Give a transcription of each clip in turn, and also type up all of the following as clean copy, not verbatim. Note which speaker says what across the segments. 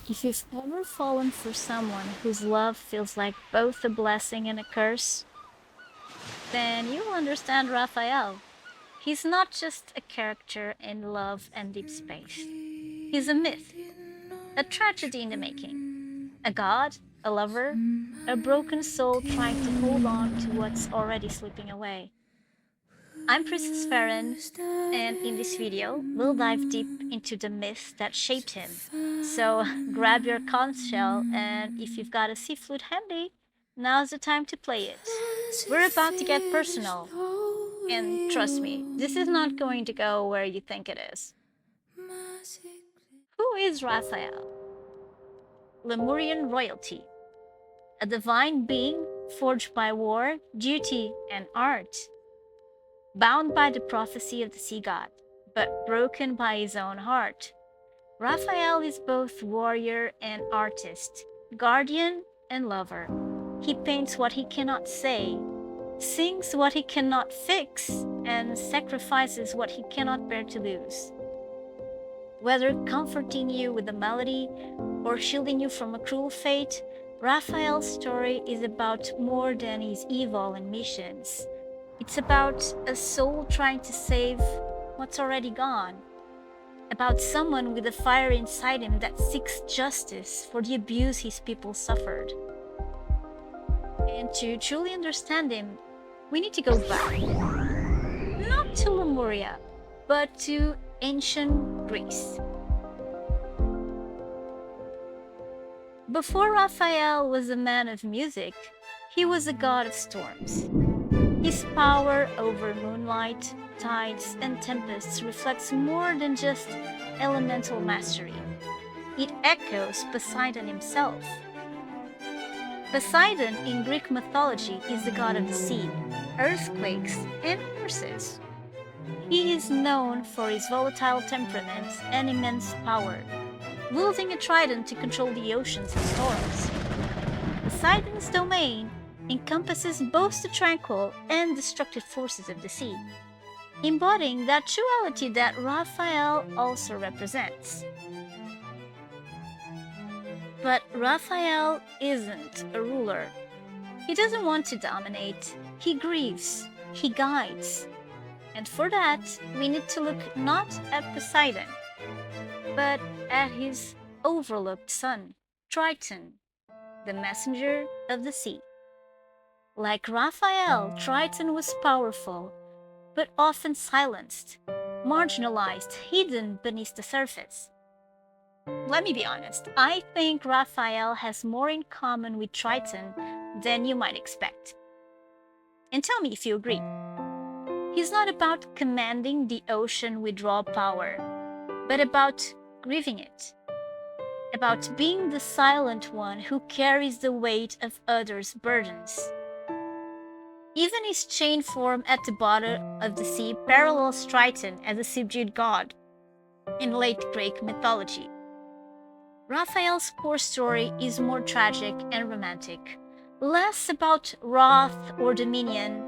Speaker 1: If you've ever fallen for someone whose love feels like both a blessing and a curse, then you'll understand Raphael. He's not just a character in Love and Deepspace. He's a myth, a tragedy in the making. A god, a lover, a broken soul trying to hold on to what's already slipping away. I'm Princess Farron, and in this video, we'll dive deep into the myths that shaped him. So grab your conch shell, and if you've got a seafood handy, now's the time to play it. We're about to get personal, and trust me, this is not going to go where you think it is. Who is Raphael? Lemurian royalty, a divine being forged by war, duty, and art, bound by the prophecy of the sea god, but broken by his own heart. Raphael is both warrior and artist, guardian and lover. He paints what he cannot say, sings what he cannot fix, and sacrifices what he cannot bear to lose. Whether comforting you with a melody or shielding you from a cruel fate, Raphael's story is about more than his evil and missions. It's about a soul trying to save what's already gone. About someone with a fire inside him that seeks justice for the abuse his people suffered. And to truly understand him, we need to go back. Not to Lemuria, but to ancient Greece. Before Raphael was a man of music, he was a god of storms. His power over moonlight, tides, and tempests reflects more than just elemental mastery. It echoes Poseidon himself. Poseidon in Greek mythology is the god of the sea, earthquakes, and horses. He is known for his volatile temperament and immense power, wielding a Triton to control the oceans and storms. Poseidon's domain encompasses both the tranquil and destructive forces of the sea, embodying that duality that Raphael also represents. But Raphael isn't a ruler. He doesn't want to dominate. He grieves. He guides. And for that, we need to look not at Poseidon, but at his overlooked son, Triton, the messenger of the sea. Like Raphael, Triton was powerful, but often silenced, marginalized, hidden beneath the surface. Let me be honest, I think Raphael has more in common with Triton than you might expect. And tell me if you agree. He's not about commanding the ocean with raw power, but about grieving it. About being the silent one who carries the weight of others' burdens. Even his chain form at the bottom of the sea parallels Triton as a subdued god in late Greek mythology. Raphael's core story is more tragic and romantic, less about wrath or dominion,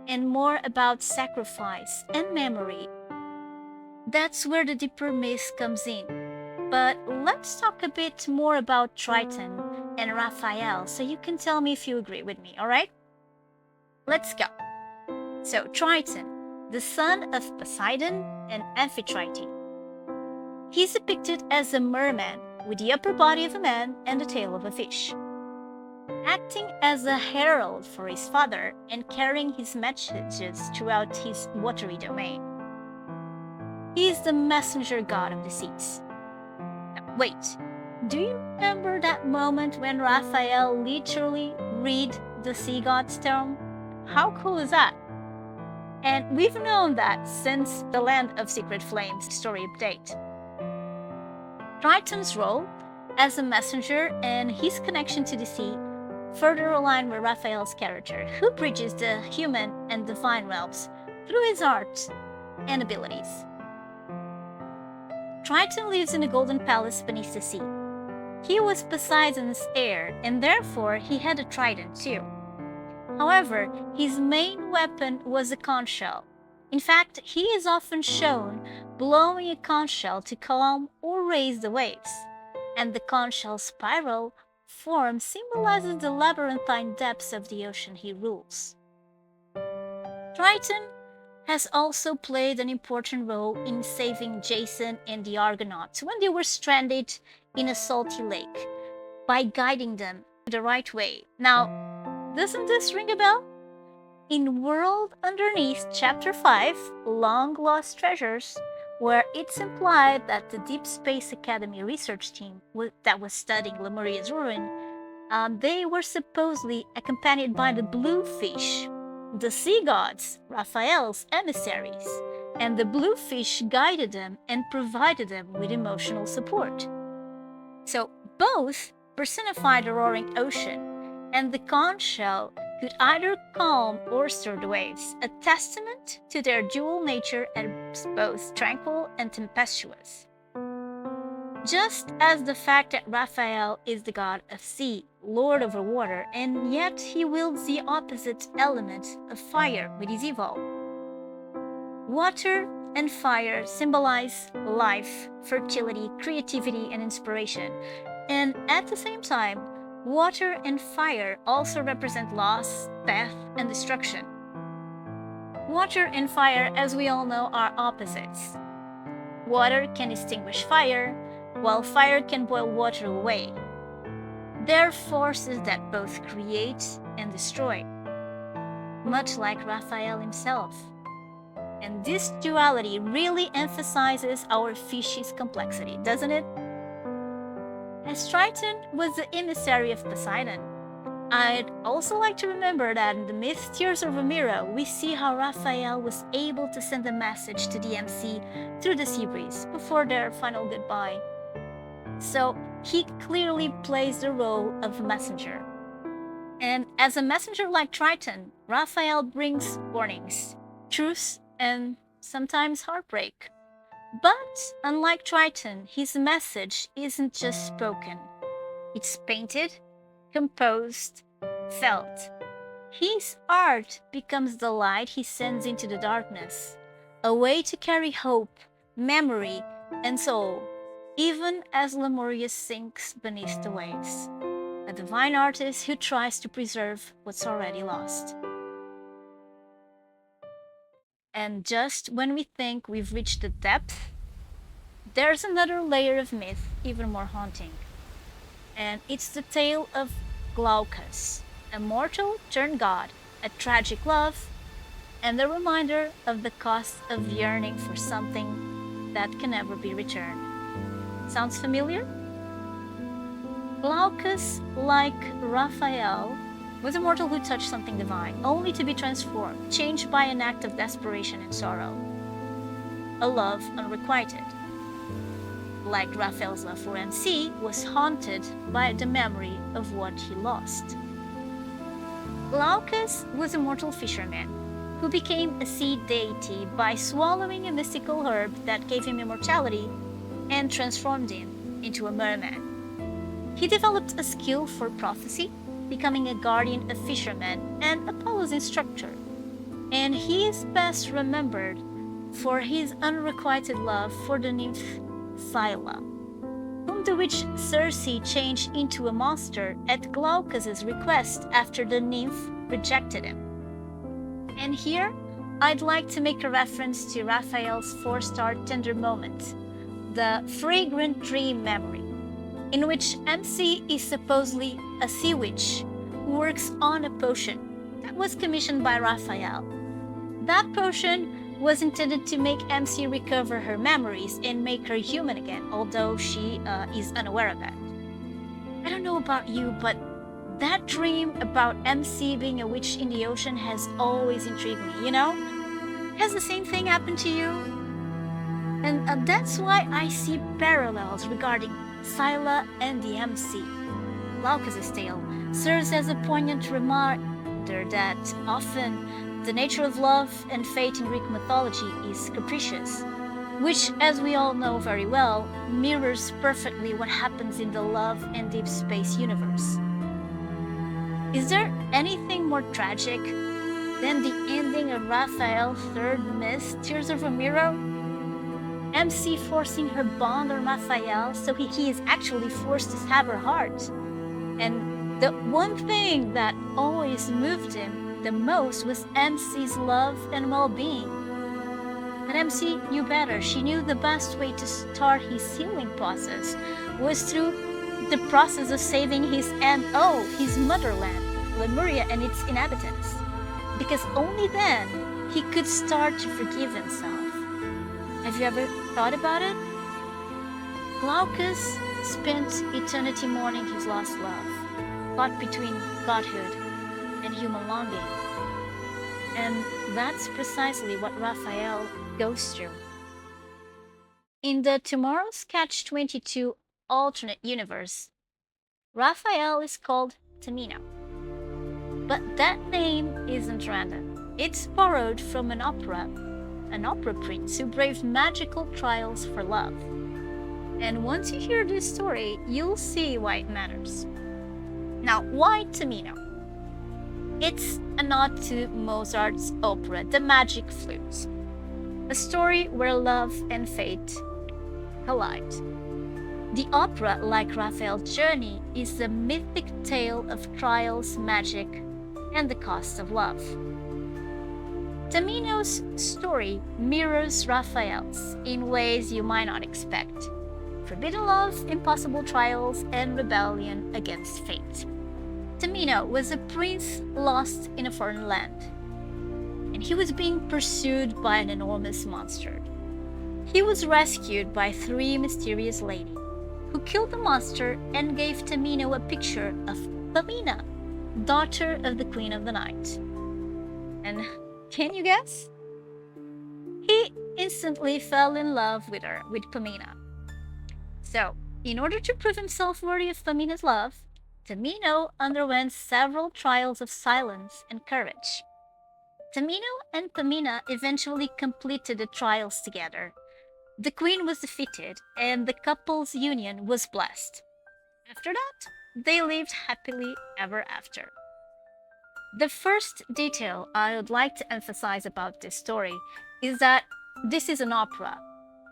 Speaker 1: and more about sacrifice and memory. That's where the deeper myth comes in. But let's talk a bit more about Triton and Raphael so you can tell me if you agree with me, alright? Let's go. So, Triton, the son of Poseidon and Amphitrite. He's depicted as a merman with the upper body of a man and the tail of a fish, acting as a herald for his father and carrying his messages throughout his watery domain. He is the messenger god of the seas. Now, wait, do you remember that moment when Raphael literally read the sea god's tome? How cool is that? And we've known that since the Land of Secret Flames story update. Triton's role as a messenger and his connection to the sea further align with Raphael's character, who bridges the human and divine realms through his art and abilities. Triton lives in a golden palace beneath the sea. He was Poseidon's heir, and therefore he had a trident too. However, his main weapon was a conch shell. In fact, he is often shown blowing a conch shell to calm or raise the waves. and the conch shell spiral form symbolizes the labyrinthine depths of the ocean he rules. Triton has also played an important role in saving Jason and the Argonauts when they were stranded in a salty lake by guiding them the right way. Now, doesn't this ring a bell? In World Underneath, Chapter 5, Long Lost Treasures, where it's implied that the Deep Space Academy research team that was studying Lemuria's ruin, they were supposedly accompanied by the Bluefish, the sea gods, Raphael's emissaries, and the Bluefish guided them and provided them with emotional support. So both personified the roaring ocean, and the conch shell could either calm or stir the waves, a testament to their dual nature as both tranquil and tempestuous. Just as the fact that Raphael is the god of sea, lord over water, and yet he wields the opposite element of fire with his evoe. Water and fire symbolize life, fertility, creativity, and inspiration, and at the same time, water and fire also represent loss, death, and destruction. Water and fire, as we all know, are opposites. Water can extinguish fire, while fire can boil water away. They're forces that both create and destroy, much like Raphael himself. And this duality really emphasizes our fishy's complexity, doesn't it? As Triton was the emissary of Poseidon, I'd also like to remember that in the myth Tears of Lemuria, we see how Raphael was able to send a message to the MC through the sea breeze before their final goodbye. So he clearly plays the role of a messenger. And as a messenger like Triton, Raphael brings warnings, truce, and sometimes heartbreak. But unlike Triton, his message isn't just spoken. It's painted, composed, felt. His art becomes the light he sends into the darkness, a way to carry hope, memory, and soul, even as Lemuria sinks beneath the waves. A divine artist who tries to preserve what's already lost. And just when we think we've reached the depth, there's another layer of myth even more haunting. And it's the tale of Glaucus, a mortal turned god, a tragic love, and a reminder of the cost of yearning for something that can never be returned. Sounds familiar? Glaucus, like Raphael, was a mortal who touched something divine, only to be transformed, changed by an act of desperation and sorrow. A love unrequited. Like Raphael's love for MC, was haunted by the memory of what he lost. Glaucus was a mortal fisherman who became a sea deity by swallowing a mystical herb that gave him immortality and transformed him into a merman. He developed a skill for prophecy, becoming a guardian of fishermen and Apollo's instructor, and he is best remembered for his unrequited love for the nymph Scylla, whom the witch Circe changed into a monster at Glaucus's request after the nymph rejected him. And here, I'd like to make a reference to Raphael's 4-star tender moment, the fragrant dream memory, in which MC is supposedly a sea witch who works on a potion that was commissioned by Raphael. That potion was intended to make MC recover her memories and make her human again, although she is unaware of that. I don't know about you, but that dream about MC being a witch in the ocean has always intrigued me, you know? Has the same thing happened to you? And that's why I see parallels regarding Scylla and the MC. Glaucus' tale serves as a poignant reminder that often the nature of love and fate in Greek mythology is capricious, which, as we all know very well, mirrors perfectly what happens in the Love and Deepspace universe. Is there anything more tragic than the ending of Raphael's third myth, Tears of Lemuria? MC forcing her bond on Raphael, so he is actually forced to have her heart. And the one thing that always moved him the most was MC's love and well-being. But MC knew better. She knew the best way to start his healing process was through the process of saving his MO, his motherland, Lemuria and its inhabitants. Because only then he could start to forgive himself. Have you ever thought about it? Glaucus spent eternity mourning his lost love, caught between godhood and human longing. And that's precisely what Raphael goes through. In the Tomorrow's Catch-22 alternate universe, Raphael is called Tamino. But that name isn't random. It's borrowed from an opera prince who braved magical trials for love. And once you hear this story, you'll see why it matters. Now, why Tamino? It's a nod to Mozart's opera, The Magic Flute, a story where love and fate collide. The opera, like Raphael's journey, is a mythic tale of trials, magic, and the cost of love. Tamino's story mirrors Raphael's in ways you might not expect: forbidden love, impossible trials, and rebellion against fate. Tamino was a prince lost in a foreign land, and he was being pursued by an enormous monster. He was rescued by 3 mysterious ladies, who killed the monster and gave Tamino a picture of Pamina, daughter of the Queen of the Night. And can you guess? He instantly fell in love with her, with Pamina. So, in order to prove himself worthy of Pamina's love, Tamino underwent several trials of silence and courage. Tamino and Pamina eventually completed the trials together. The queen was defeated, and the couple's union was blessed. After that, they lived happily ever after. The first detail I would like to emphasize about this story is that this is an opera,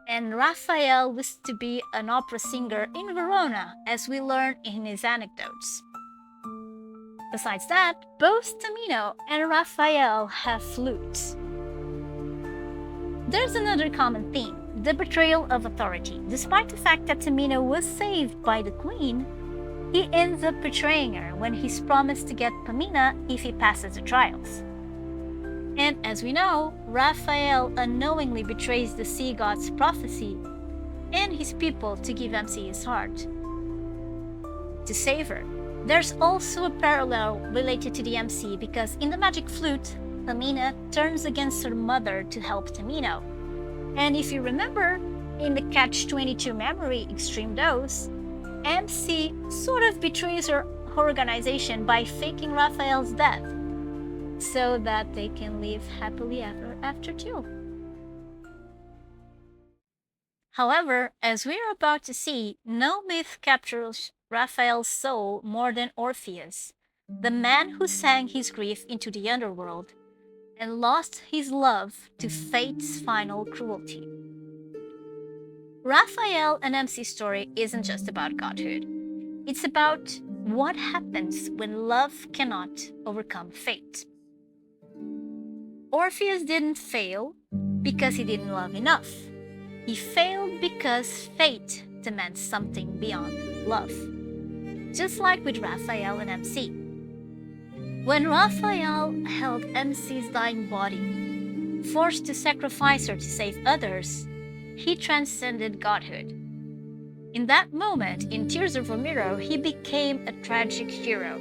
Speaker 1: and Raphael was to be an opera singer in Verona, as we learn in his anecdotes. Besides that, both Tamino and Raphael have flutes. There's another common theme: the betrayal of authority. Despite the fact that Tamino was saved by the queen, he ends up betraying her when he's promised to get Pamina if he passes the trials. And as we know, Raphael unknowingly betrays the sea god's prophecy and his people to give MC his heart, to save her. There's also a parallel related to the MC, because in the Magic Flute, Pamina turns against her mother to help Tamino. And if you remember, in the Catch-22 memory Extreme Dose, MC sort of betrays her organization by faking Raphael's death, so that they can live happily ever after too. However, as we are about to see, no myth captures Raphael's soul more than Orpheus, the man who sang his grief into the underworld and lost his love to fate's final cruelty. Raphael and MC's story isn't just about godhood. It's about what happens when love cannot overcome fate. Orpheus didn't fail because he didn't love enough. He failed because fate demands something beyond love. Just like with Raphael and MC. When Raphael held MC's dying body, forced to sacrifice her to save others, he transcended godhood. In that moment, in Tears of Ramiro, he became a tragic hero,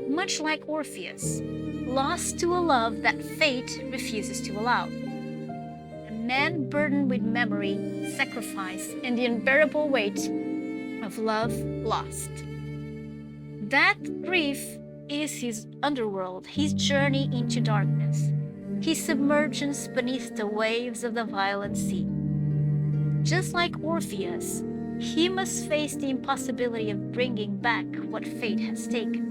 Speaker 1: much like Orpheus, lost to a love that fate refuses to allow. A man burdened with memory, sacrifice, and the unbearable weight of love lost. That grief is his underworld, his journey into darkness, his submergence beneath the waves of the violent sea. Just like Orpheus, he must face the impossibility of bringing back what fate has taken.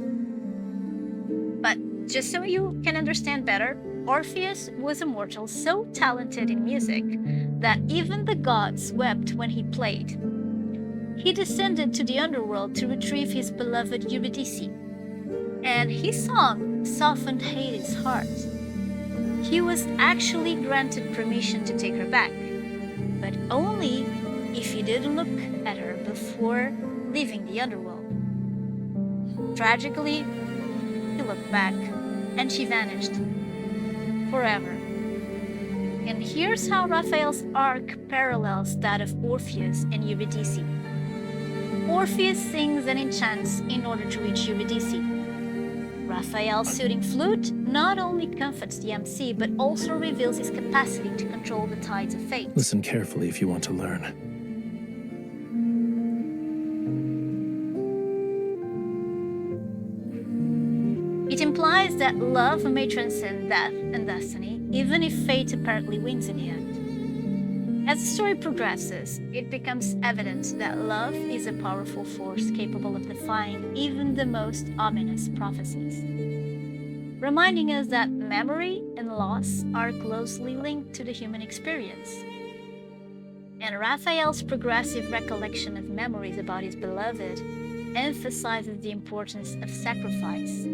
Speaker 1: But just so you can understand better, Orpheus was a mortal so talented in music that even the gods wept when he played. He descended to the underworld to retrieve his beloved Eurydice, and his song softened Hades' heart. He was actually granted permission to take her back, but only if he didn't look at her before leaving the underworld. Tragically, he looked back, and she vanished forever. And here's how Raphael's arc parallels that of Orpheus and Eurydice. Orpheus sings and enchants in order to reach Eurydice. Raphael's soothing flute not only comforts the MC, but also reveals his capacity to control the tides of fate.
Speaker 2: Listen carefully if you want to learn.
Speaker 1: It implies that love may transcend death and destiny, even if fate apparently wins in the end. As the story progresses, it becomes evident that love is a powerful force capable of defying even the most ominous prophecies, reminding us that memory and loss are closely linked to the human experience. And Raphael's progressive recollection of memories about his beloved emphasizes the importance of sacrifice,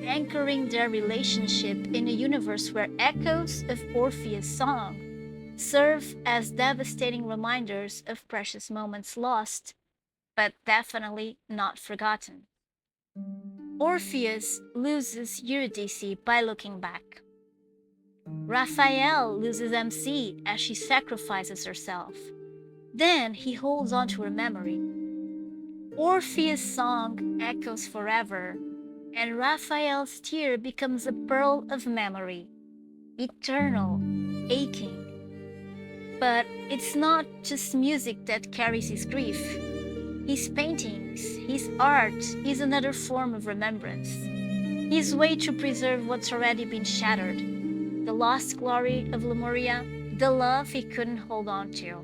Speaker 1: anchoring their relationship in a universe where echoes of Orpheus' song serve as devastating reminders of precious moments lost, but definitely not forgotten. Orpheus loses Eurydice by looking back. Raphael loses MC as she sacrifices herself. Then he holds on to her memory. Orpheus' song echoes forever, and Raphael's tear becomes a pearl of memory, eternal, aching. But it's not just music that carries his grief. His paintings, his art is another form of remembrance. His way to preserve what's already been shattered, the lost glory of Lemuria, the love he couldn't hold on to.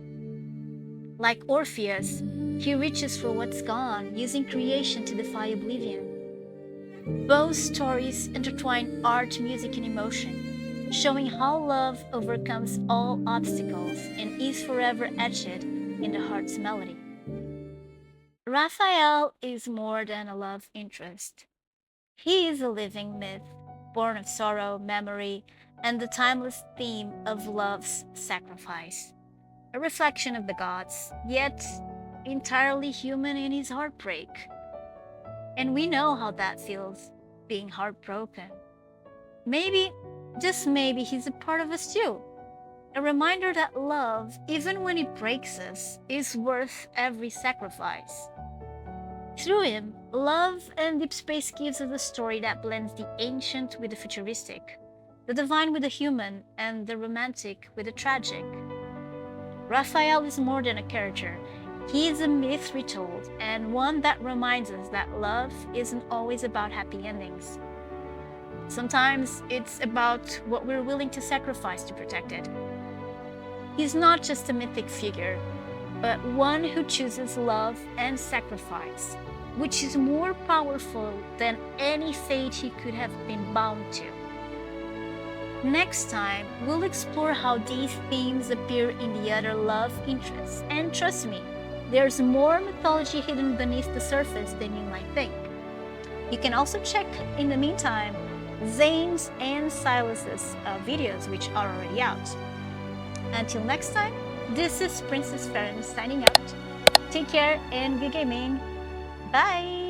Speaker 1: Like Orpheus, he reaches for what's gone, using creation to defy oblivion. Both stories intertwine art, music, and emotion, showing how love overcomes all obstacles and is forever etched in the heart's melody. Raphael is more than a love interest. He is a living myth, born of sorrow, memory, and the timeless theme of love's sacrifice. A reflection of the gods, yet entirely human in his heartbreak. And we know how that feels, being heartbroken. Maybe, just maybe, he's a part of us too. A reminder that love, even when it breaks us, is worth every sacrifice. Through him, Love and Deepspace gives us a story that blends the ancient with the futuristic, the divine with the human, and the romantic with the tragic. Raphael is more than a character. He is a myth retold, and one that reminds us that love isn't always about happy endings. Sometimes it's about what we're willing to sacrifice to protect it. He's not just a mythic figure, but one who chooses love and sacrifice, which is more powerful than any fate he could have been bound to. Next time, we'll explore how these themes appear in the other love interests, and trust me, there's more mythology hidden beneath the surface than you might think. You can also check, in the meantime, Zane's and Silas's videos, which are already out. Until next time, this is Princess Farron signing out. Take care and good gaming. Bye!